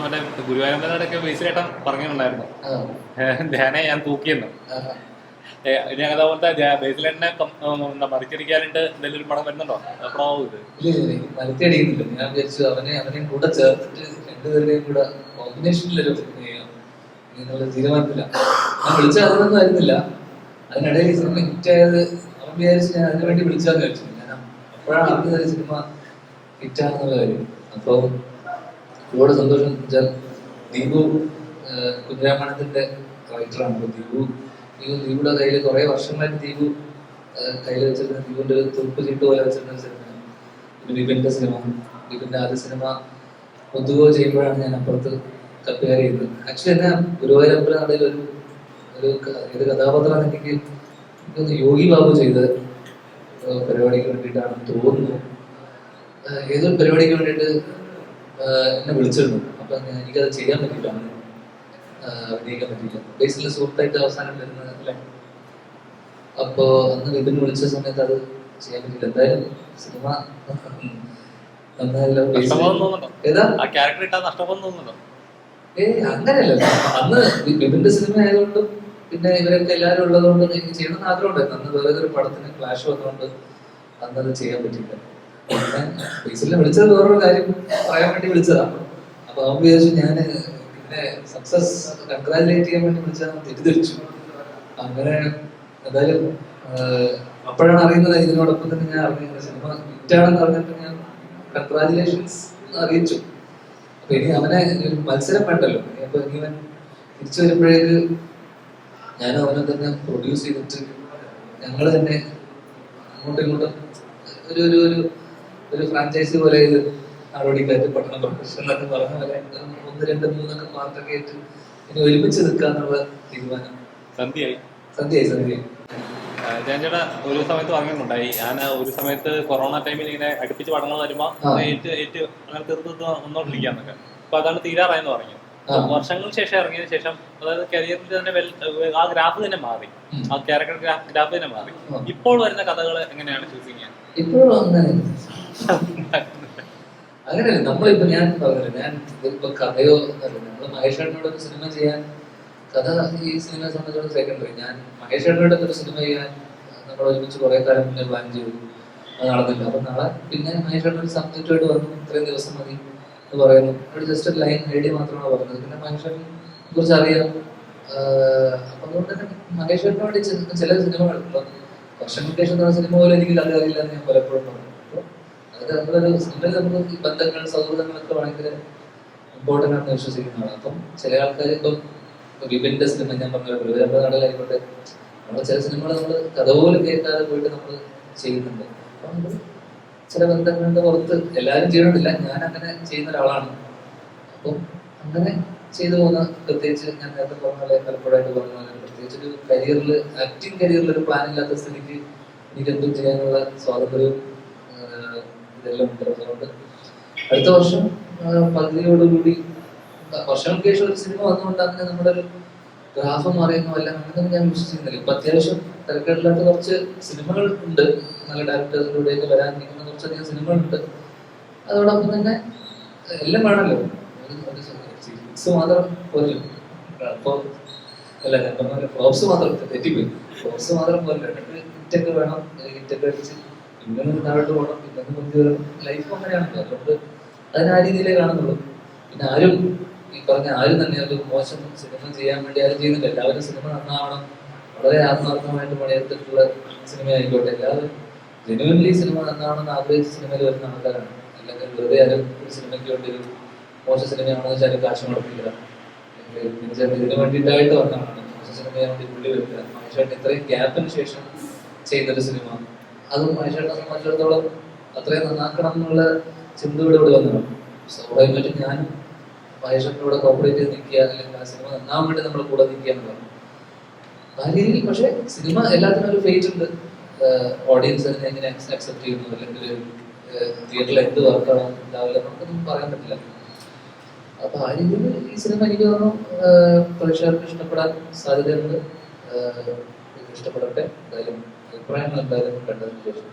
മറ്റേ ഗുരുവായൂരമ്പലോടൊക്കെ ബേസിലേട്ടൻ പറഞ്ഞിട്ടുണ്ടായിരുന്നു ധ്യാനെ ഞാൻ തൂക്കിയെന്ന്. ഇനി അതേപോലത്തെ ബേസിലേട്ടനെ എന്താ മറിച്ചടിക്കാനായിട്ട് എന്തെങ്കിലും ഒരു പടം വരുന്നുണ്ടോ? എപ്പോഴാവും ഇത്? മറിച്ചടിക്കുന്നില്ല. ഞാൻ വിചാരിച്ചു അവനെയും കൂടെ ചേർത്തിട്ട് രണ്ടുപേരുടെയും കൂടെ കോമ്പിനേഷനിലൊരു സിനിമ ചെയ്യാം എന്നുള്ള തീരുമാനത്തില്ല. ഞാൻ വിളിച്ച അതൊന്നും ആയിരുന്നില്ല. അതിനിടയിൽ സിനിമ ഹിറ്റായത് അവൻ വിചാരിച്ച് ഞാൻ അതിനു വേണ്ടി വിളിച്ചാന്ന് വിചാരിച്ചു. ഞാൻ അപ്പോഴാണ് അറിഞ്ഞത് സിനിമ ഹിറ്റാണെന്നുള്ള കാര്യം. അപ്പൊ ഒരുപാട് സന്തോഷം. വെച്ചാൽ ദീപു കുഞ്ഞിരാമായണത്തിന്റെ റൈറ്ററാണ്. അപ്പൊ ദീപുടെ കയ്യിൽ കുറെ വർഷങ്ങളായിട്ട് ദീപു കയ്യിൽ വെച്ചിരുന്ന ദീപുന്റെ ഒരു തുറുപ്പ് ചീട്ട് പോലെ വെച്ചിരുന്ന സിനിമ വിപിന്റെ സിനിമ. വിപിന്റെ ആദ്യ സിനിമ ഒത്തുകോ ചെയ്യുമ്പോഴാണ് ഞാൻ അപ്പുറത്ത് കപ്പേർ ചെയ്തത്. ആക്ച്വലി എന്നെ ഗുരുവായൂരമ്പല നടയിൽ ഒരു കഥാപാത്രം എനിക്കൊന്ന് യോഗി ബാബു ചെയ്ത പരിപാടിക്ക് വേണ്ടിയിട്ടാണ് തോന്നുന്നു. ഏതൊരു പരിപാടിക്ക് വേണ്ടിയിട്ട് എന്നെ വിളിച്ചിരുന്നു. അപ്പൊ എനിക്കത് ചെയ്യാൻ പറ്റില്ല, അഭിനയിക്കാൻ പറ്റില്ല. ബേസിലെ സുഹൃത്തായിട്ട് അവസാനം വരുന്നത് അല്ലേ. അപ്പോ അന്ന് വിപിൻ വിളിച്ച സമയത്ത് അത് ചെയ്യാൻ പറ്റില്ല. എന്തായാലും സിനിമ നന്നായല്ലോ. അങ്ങനെയല്ല, അന്ന് വിപിന്റെ സിനിമ ആയതുകൊണ്ടും പിന്നെ ഇവരൊക്കെ എല്ലാവരും ഉള്ളതുകൊണ്ട് എനിക്ക് ചെയ്യണമെന്ന് ആഗ്രഹം ഉണ്ടായിരുന്നു. അന്ന് വേറെ ഒരു പടത്തിന് ക്ലാഷ് വന്നുകൊണ്ട് അന്നത് ചെയ്യാൻ പറ്റില്ല. പിന്നെ ബേസിലെ വിളിച്ചത് വേറൊരു കാര്യം പറയാൻ വേണ്ടി വിളിച്ചതാണ്. അപ്പൊ അവൻ വിചാരിച്ചു ഞാൻ പിന്നെ സക്സസ് കൺഗ്രാജുലേറ്റ് ചെയ്യാൻ വേണ്ടി വിളിച്ചാൽ തെറ്റിദ്ധരിച്ചു. അങ്ങനെ എന്തായാലും അപ്പോഴാണ് അറിയുന്നത്. ഇതിനോടൊപ്പം തന്നെ ഞാൻ അറിയുന്നത് സിനിമ ഹിറ്റാണെന്ന് പറഞ്ഞിട്ട് ഞാൻ കൺഗ്രാജുലേഷൻസ് അറിയിച്ചു. അപ്പൊ ഇനി അവനെ ഒരു മത്സരം വേണ്ടല്ലോ. അപ്പൊ ഇവൻ തിരിച്ചു വരുമ്പോഴേക്ക് ഞാനും അവനെ തന്നെ പ്രൊഡ്യൂസ് ചെയ്തിട്ട് ഞങ്ങൾ തന്നെ അങ്ങോട്ടും ഇങ്ങോട്ടും ഒരു ഒരു ഒരു ഫ്രാഞ്ചൈസി പോലെ ഇത് നടപടിക്കാറ്റ് പഠന പ്രൊഫഷൻ എന്നൊക്കെ പറഞ്ഞ പോലെ 1, 2, 3 പാർട്ടൊക്കെ ആയിട്ട് ഇനി ഒരുമിച്ച് നിൽക്കാന്നുള്ള തീരുമാനം സന്ധ്യയായി. ചേട്ടാ ഒരു സമയത്ത് പറഞ്ഞിട്ടുണ്ടായി, ഞാൻ ഒരു സമയത്ത് കൊറോണ ടൈമിൽ ഇങ്ങനെ അടുപ്പിച്ച് പടങ്ങൾ വരുമ്പോൾ അങ്ങനെ തീർത്ത് വന്നോണ്ടിരിക്കാന്നൊക്കെ. അപ്പൊ അതാണ് തീരാറായെന്ന് പറഞ്ഞു. വർഷങ്ങൾക്ക് ശേഷം ഇറങ്ങിയതിനു ശേഷം അതായത് കരിയറിൽ തന്നെ ആ ഗ്രാഫ് തന്നെ മാറി, ആ ക്യാരക്ടർ ഗ്രാഫ് തന്നെ മാറി. ഇപ്പോൾ വരുന്ന കഥകൾ എങ്ങനെയാണ് ചൂസ് ചെയ്യാൻ? ഇപ്പോഴും അങ്ങനെയല്ല. നമ്മളിപ്പോ ഞാൻ പറഞ്ഞില്ല, ഞാൻ ഇപ്പൊ കഥയോ നമ്മള് മഹേഷേട്ടനോട് ഒരു സിനിമ ചെയ്യാൻ, കഥ ഈ സിനിമയെ സംബന്ധിച്ചോളം സെക്കൻഡറി. ഞാൻ മഹേഷേട്ടനോട് ഒരു സിനിമ ചെയ്യാൻ നമ്മൾ ഒരുമിച്ച് കുറെ കാലം മുന്നേ പ്ലാൻ ചെയ്തു. അത് നടന്നില്ല. അപ്പൊ നാളെ പിന്നെ മഹേഷേട്ടൻ ഒരു സബ്ജക്റ്റുമായിട്ട് വന്നു, ഇത്രയും ദിവസം മതി എന്ന് പറയുന്നു. ഒരു ജസ്റ്റ് ഒരു ലൈൻ ഐഡിയ മാത്രമാണ് പറഞ്ഞത്. പിന്നെ മഹേഷേട്ടനെ കുറിച്ച് അറിയാം. അപ്പൊ അതുകൊണ്ട് തന്നെ മഹേഷേട്ടനോട് ചില സിനിമകൾ ഇപ്പൊ വർഷങ്ങൾക്ക് ശേഷം സിനിമ പോലെ എനിക്ക് കഥ അറിയില്ല എന്ന് ഞാൻ പലപ്പോഴും പറഞ്ഞു. അതൊക്കെ നമ്മളൊരു സിനിമയിൽ നമുക്ക് ഈ ബന്ധങ്ങൾ സൗഹൃദങ്ങളൊക്കെ ഭയങ്കര ഇമ്പോർട്ടൻ്റ് ആണെന്ന് വിശ്വസിക്കുന്നതാണ്. അപ്പം ചില ആൾക്കാർ ഇപ്പം വിപിന്റെ സിനിമ ഞാൻ പറഞ്ഞു, ഗുരുവായൂരമ്പല നടയിലായിക്കോട്ടെ, നമ്മൾ ചില സിനിമകൾ നമ്മൾ കഥ പോലും കേൾക്കാതെ പോയിട്ട് നമ്മൾ ചെയ്യുന്നുണ്ട്. അപ്പം നമ്മൾ ചില ബന്ധങ്ങളുടെ പുറത്ത് എല്ലാവരും ചെയ്യണമെന്നില്ല, ഞാൻ അങ്ങനെ ചെയ്യുന്ന ഒരാളാണ്. അപ്പം അങ്ങനെ ചെയ്തു പോകുന്ന, പ്രത്യേകിച്ച് ഞാൻ നേരത്തെ പറഞ്ഞ പോലെ പലപ്പോഴായിട്ട് പറഞ്ഞ പോലെ പ്രത്യേകിച്ച് ഒരു കരിയറിൽ, ആക്ടിങ് കരിയറിൽ ഒരു പ്ലാൻ ഇല്ലാത്ത സ്ഥിതിക്ക് എനിക്ക് എന്തും ചെയ്യാനുള്ള സ്വാതന്ത്ര്യവും ഇതെല്ലാം ഉണ്ട്. അതുകൊണ്ട് അടുത്ത വർഷം പകുതിയോടുകൂടി, വർഷങ്ങൾക്ക് ശേഷം ഒരു സിനിമ വന്നുകൊണ്ട് അങ്ങനെ നമ്മുടെ ഒരു ഗ്രാഫ് മാറിയെന്നല്ല അങ്ങനെ ഞാൻ വിശ്വസിക്കുന്നില്ല. ഇപ്പൊ അത്യാവശ്യം തിരക്കേടില്ലാത്ത കുറച്ച് സിനിമകൾ ഉണ്ട്, നല്ല ഡയറക്ടേഴ്സിലൂടെയൊക്കെ വരാനിരിക്കുന്ന കുറച്ചധികം സിനിമകളുണ്ട്. അതോടൊപ്പം തന്നെ എല്ലാം വേണമല്ലോ, മാത്രം പോലും. അപ്പൊ അല്ല ഞാൻ പറഞ്ഞ ഫ്ലോപ്സ് മാത്രം തെറ്റിപ്പോയി. ഫ്ലോപ്സ് മാത്രം പോലെ ഹിറ്റൊക്കെ വേണം, ഹിറ്റൊക്കെ അടിച്ച് പിന്നെ താഴോട്ട് പോകണം, പിന്നെ മുൻപ് ലൈഫ് അങ്ങനെയാണല്ലോ. അതുകൊണ്ട് അതിന് ആ രീതിയിലേ കാണുന്നുള്ളൂ. പിന്നെ ആരും ഈ പറഞ്ഞ ആരും തന്നെ ഒരു മോശം സിനിമ ചെയ്യാൻ വേണ്ടി ആരും ചെയ്യുന്നില്ല. എല്ലാവരും സിനിമ നന്നാവണം, വളരെ ആത്മാർത്ഥമായിട്ട് പണിയെടുത്തിട്ടുള്ള സിനിമ ആയിക്കോട്ടെ. എല്ലാവരും ജെനുവൻലി സിനിമ നന്നാവണമെന്ന് ആഗ്രഹിച്ച സിനിമയിൽ വരുന്ന ആൾക്കാരാണ്. അല്ലെങ്കിൽ വെറുതെ ആരും ഒരു സിനിമയ്ക്ക് വേണ്ടി ഒരു മോശം സിനിമയാണെന്ന് വെച്ചാൽ കാശ് മുടക്കില്ല, ഇതിന് വേണ്ടിയിട്ടായിട്ട് വന്നതാണ്. മോശം സിനിമയെ വേണ്ടി പുള്ളി വെക്കുക. മഹേഷേട്ടൻ ഇത്രയും ഗ്യാപ്പിന് ശേഷം ചെയ്യുന്നൊരു സിനിമ, അതും മഹേഷേട്ടനെ സംബന്ധിച്ചിടത്തോളം അത്രയും നന്നാക്കണം എന്നുള്ള ചിന്തയോടെ ഇവിടെ വന്നതാണ്. സ്വാഭാവികമായിട്ടും ഞാനും മഹേഷേട്ടൻ്റെ കൂടെ കോപ്പറേറ്റ് ചെയ്ത് നിൽക്കുക, അല്ലെങ്കിൽ ആ സിനിമ നന്നാവാൻ വേണ്ടി നമ്മൾ കൂടെ നിൽക്കുക എന്നുള്ളതാണ് ആ രീതിയിൽ. പക്ഷെ സിനിമ എല്ലാത്തിനും ഒരു ഫേറ്റ് ഉണ്ട്. ഓഡിയൻസ് അതിനെ എങ്ങനെ അക്സെപ്റ്റ് ചെയ്യുന്നു, അല്ലെങ്കിൽ തിയേറ്ററിൽ എന്ത് വർക്കാണ് ഉണ്ടാവില്ല നമുക്കൊന്നും പറയാൻ പറ്റില്ല. അപ്പൊ ആ രീതിയിൽ ഈ സിനിമ എനിക്ക് തോന്നുന്നു പ്രേക്ഷകർക്ക് ഇഷ്ടപ്പെടാൻ സാധ്യതയുണ്ട്. ഇഷ്ടപ്പെടട്ടെ. എന്തായാലും അഭിപ്രായങ്ങൾ എന്തായാലും കണ്ടതിന് ശേഷം